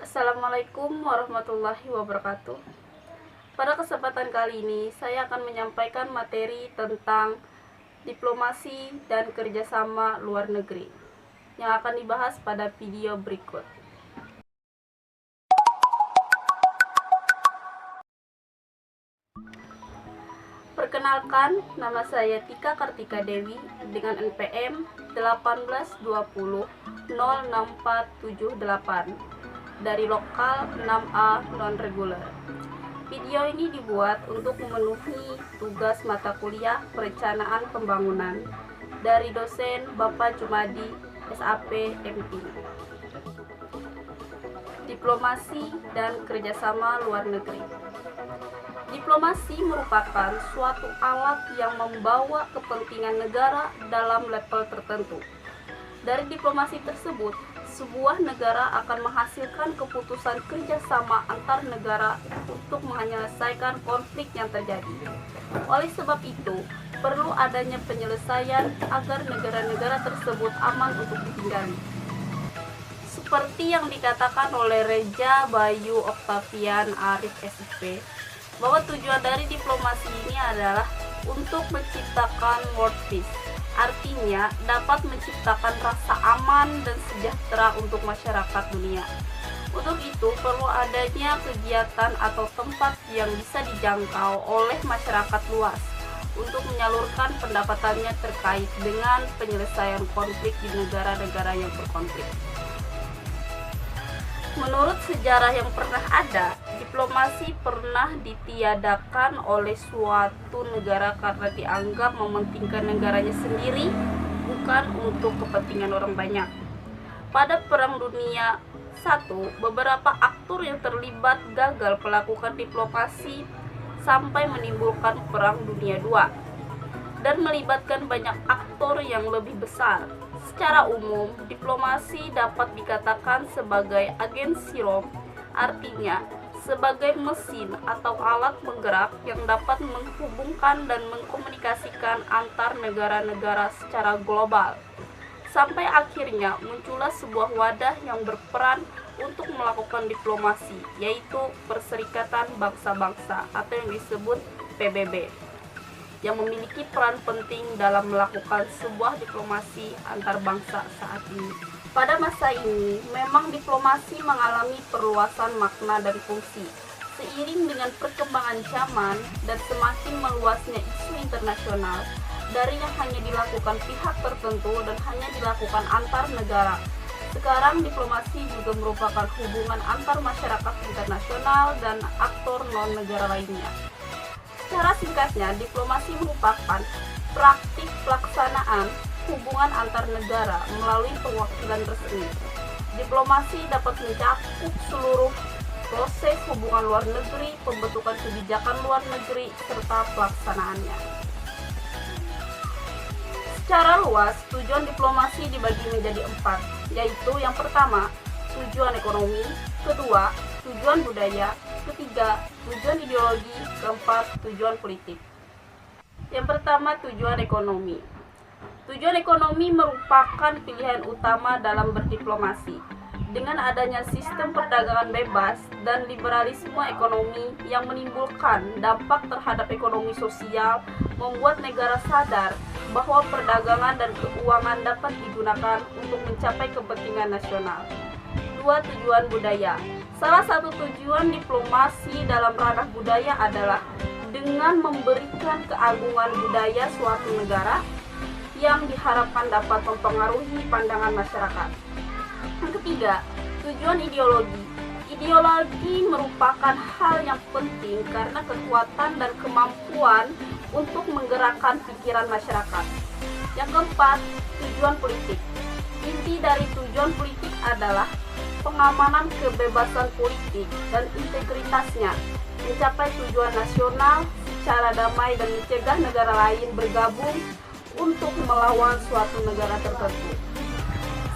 Assalamualaikum warahmatullahi wabarakatuh. Pada kesempatan kali ini, saya akan menyampaikan materi tentang diplomasi dan kerjasama luar negeri yang akan dibahas pada video berikut. Perkenalkan, nama saya Tika Kartika Dewi dengan NPM 1820064778 dari lokal 6A non-reguler. Video ini dibuat untuk memenuhi tugas mata kuliah Perencanaan Pembangunan dari dosen Bapak Jumadi, SAP, MP. Diplomasi dan kerjasama luar negeri. Diplomasi merupakan suatu alat yang membawa kepentingan negara dalam level tertentu. Dari diplomasi tersebut, sebuah negara akan menghasilkan keputusan kerjasama antar negara untuk menyelesaikan konflik yang terjadi. Oleh sebab itu, perlu adanya penyelesaian agar negara-negara tersebut aman untuk ditinggali. Seperti yang dikatakan oleh Reja Bayu Octavian Arif SIP, bahwa tujuan dari diplomasi ini adalah untuk menciptakan world peace. Artinya, dapat menciptakan rasa aman dan sejahtera untuk masyarakat dunia. Untuk itu, perlu adanya kegiatan atau tempat yang bisa dijangkau oleh masyarakat luas untuk menyalurkan pendapatannya terkait dengan penyelesaian konflik di negara-negara yang berkonflik. Menurut sejarah yang pernah ada, diplomasi pernah ditiadakan oleh suatu negara karena dianggap mementingkan negaranya sendiri, bukan untuk kepentingan orang banyak. Pada Perang Dunia I, beberapa aktor yang terlibat gagal melakukan diplomasi sampai menimbulkan Perang Dunia II dan melibatkan banyak aktor yang lebih besar. Secara umum, diplomasi dapat dikatakan sebagai agensi Rom, artinya sebagai mesin atau alat penggerak yang dapat menghubungkan dan mengkomunikasikan antar negara-negara secara global. Sampai akhirnya muncullah sebuah wadah yang berperan untuk melakukan diplomasi, yaitu Perserikatan Bangsa-Bangsa atau yang disebut PBB, yang memiliki peran penting dalam melakukan sebuah diplomasi antar bangsa saat ini. Pada masa ini, memang diplomasi mengalami perluasan makna dan fungsi. Seiring dengan perkembangan zaman dan semakin meluasnya isu internasional, dari yang hanya dilakukan pihak tertentu dan hanya dilakukan antar negara, sekarang diplomasi juga merupakan hubungan antar masyarakat internasional dan aktor non-negara lainnya. Secara singkatnya, diplomasi merupakan praktik pelaksanaan hubungan antar negara melalui perwakilan resmi. Diplomasi dapat mencakup seluruh proses hubungan luar negeri, pembentukan kebijakan luar negeri, serta pelaksanaannya. Secara luas, tujuan diplomasi dibagi menjadi 4, yaitu yang pertama, tujuan ekonomi, kedua, tujuan budaya, ketiga, tujuan ideologi, keempat, tujuan politik. Yang pertama, tujuan ekonomi. Tujuan ekonomi merupakan pilihan utama dalam berdiplomasi. Dengan adanya sistem perdagangan bebas dan liberalisme ekonomi yang menimbulkan dampak terhadap ekonomi sosial, membuat negara sadar bahwa perdagangan dan keuangan dapat digunakan untuk mencapai kepentingan nasional. 2. Tujuan budaya. Salah satu tujuan diplomasi dalam ranah budaya adalah dengan memberikan keagungan budaya suatu negara yang diharapkan dapat mempengaruhi pandangan masyarakat. Yang ketiga, tujuan ideologi. Ideologi merupakan hal yang penting karena kekuatan dan kemampuan untuk menggerakkan pikiran masyarakat. Yang keempat, tujuan politik. Inti dari tujuan politik adalah pengamanan kebebasan politik dan integritasnya, mencapai tujuan nasional secara damai dan mencegah negara lain bergabung untuk melawan suatu negara tertentu.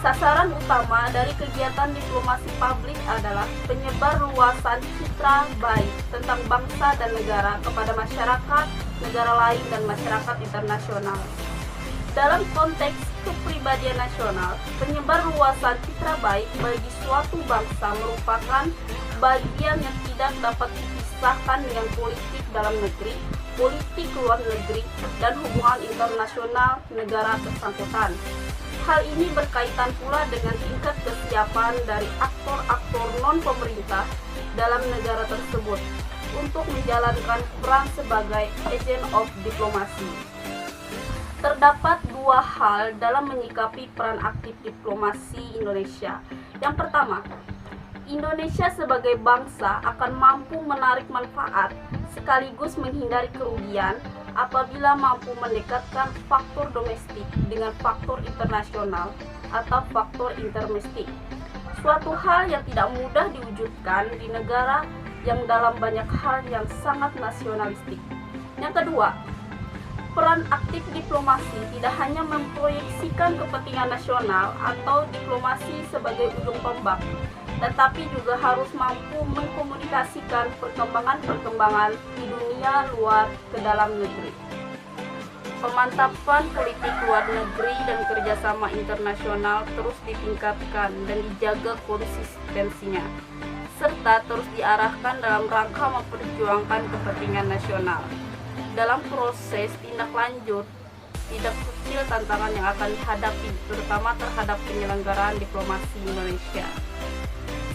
Sasaran utama dari kegiatan diplomasi publik adalah penyebar luasan citra baik tentang bangsa dan negara kepada masyarakat, negara lain, dan masyarakat internasional. Dalam konteks kepribadian nasional, penyebar luasan citra baik bagi suatu bangsa merupakan bagian yang tidak dapat dipisahkan dengan politik dalam negeri, politik luar negeri, dan hubungan internasional negara bersangkutan. Hal ini berkaitan pula dengan tingkat kesiapan dari aktor-aktor non-pemerintah dalam negara tersebut untuk menjalankan peran sebagai agent of diplomasi. Terdapat dua hal dalam menyikapi peran aktif diplomasi Indonesia. Yang pertama, Indonesia sebagai bangsa akan mampu menarik manfaat sekaligus menghindari kerugian apabila mampu mendekatkan faktor domestik dengan faktor internasional atau faktor intermestik. Suatu hal yang tidak mudah diwujudkan di negara yang dalam banyak hal yang sangat nasionalistik. Yang kedua, peran aktif diplomasi tidak hanya memproyeksikan kepentingan nasional atau diplomasi sebagai ujung tombak, tetapi juga harus mampu mengkomunikasikan perkembangan-perkembangan di dunia luar ke dalam negeri. Pemantapan politik luar negeri dan kerjasama internasional terus ditingkatkan dan dijaga konsistensinya, serta terus diarahkan dalam rangka memperjuangkan kepentingan nasional. Dalam proses tindak lanjut, tidak kecil tantangan yang akan dihadapi, terutama terhadap penyelenggaraan diplomasi Indonesia.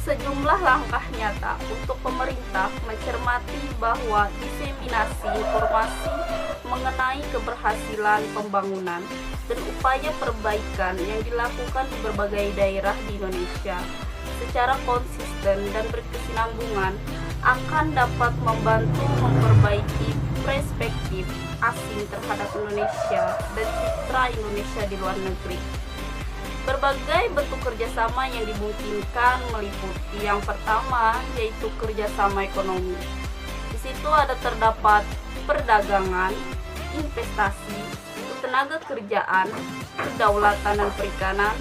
Sejumlah langkah nyata untuk pemerintah mencermati bahwa diseminasi informasi mengenai keberhasilan pembangunan dan upaya perbaikan yang dilakukan di berbagai daerah di Indonesia secara konsisten dan berkesinambungan akan dapat membantu memperbaiki perspektif asing terhadap Indonesia dan citra Indonesia di luar negeri. Berbagai bentuk kerjasama yang dimungkinkan meliputi yang pertama yaitu kerjasama ekonomi. Di situ terdapat perdagangan, investasi, tenaga kerjaan, kedaulatan dan perikanan,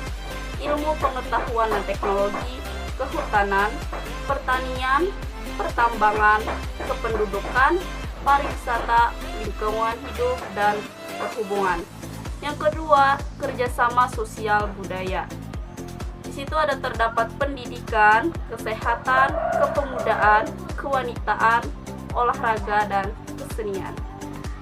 ilmu pengetahuan dan teknologi, kehutanan, pertanian, pertambangan, kependudukan, pariwisata, lingkungan hidup, dan perhubungan. Yang kedua, kerjasama sosial budaya. Di situ terdapat pendidikan, kesehatan, kepemudaan, kewanitaan, olahraga, dan kesenian.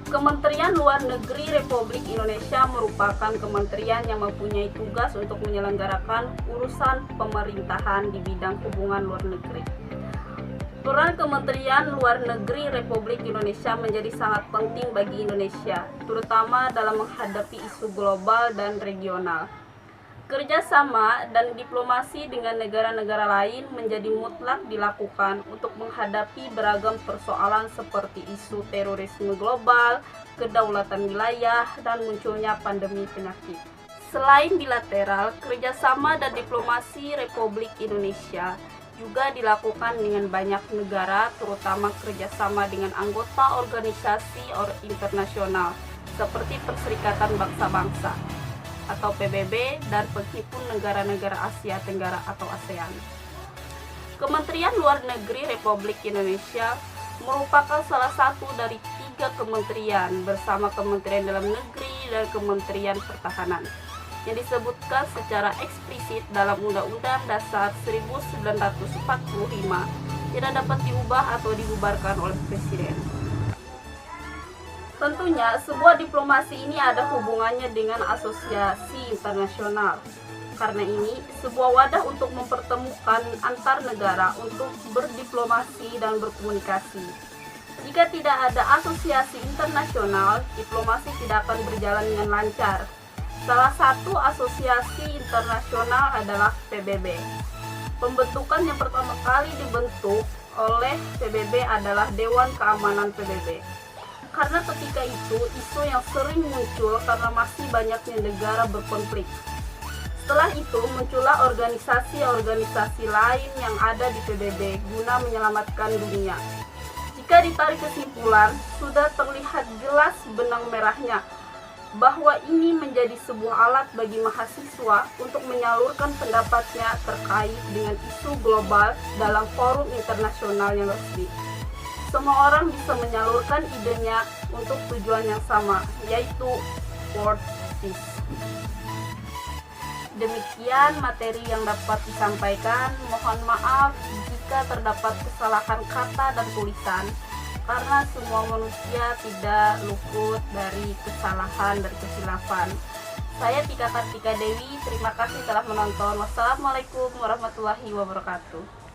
Kementerian Luar Negeri Republik Indonesia merupakan kementerian yang mempunyai tugas untuk menyelenggarakan urusan pemerintahan di bidang hubungan luar negeri. Peran Kementerian Luar Negeri Republik Indonesia menjadi sangat penting bagi Indonesia, terutama dalam menghadapi isu global dan regional. Kerjasama dan diplomasi dengan negara-negara lain menjadi mutlak dilakukan untuk menghadapi beragam persoalan seperti isu terorisme global, kedaulatan wilayah, dan munculnya pandemi penyakit. Selain bilateral, kerjasama dan diplomasi Republik Indonesia juga dilakukan dengan banyak negara, terutama kerjasama dengan anggota organisasi internasional seperti Perserikatan Bangsa-Bangsa atau PBB dan penghimpun negara-negara Asia Tenggara atau ASEAN. Kementerian Luar Negeri Republik Indonesia merupakan salah satu dari 3 kementerian bersama Kementerian Dalam Negeri dan Kementerian Pertahanan yang disebutkan secara eksplisit dalam Undang-Undang Dasar 1945 tidak dapat diubah atau dibubarkan oleh Presiden. Tentunya sebuah diplomasi ini ada hubungannya dengan asosiasi internasional. Karena ini sebuah wadah untuk mempertemukan antar negara untuk berdiplomasi dan berkomunikasi. Jika tidak ada asosiasi internasional, diplomasi tidak akan berjalan dengan lancar. Salah satu asosiasi internasional adalah PBB. Pembentukan yang pertama kali dibentuk oleh PBB adalah Dewan Keamanan PBB. Karena ketika itu isu yang sering muncul karena masih banyaknya negara berkonflik. Setelah itu muncullah organisasi-organisasi lain yang ada di PBB guna menyelamatkan dunia. Jika ditarik kesimpulan, sudah terlihat jelas benang merahnya bahwa ini menjadi sebuah alat bagi mahasiswa untuk menyalurkan pendapatnya terkait dengan isu global dalam forum internasional yang resmi. Semua orang bisa menyalurkan idenya untuk tujuan yang sama, yaitu world peace. Demikian materi yang dapat disampaikan. Mohon maaf jika terdapat kesalahan kata dan tulisan, karena semua manusia tidak luput dari kesalahan dan kesilapan. Saya Tika Kartika Dewi, terima kasih telah menonton. Wassalamualaikum warahmatullahi wabarakatuh.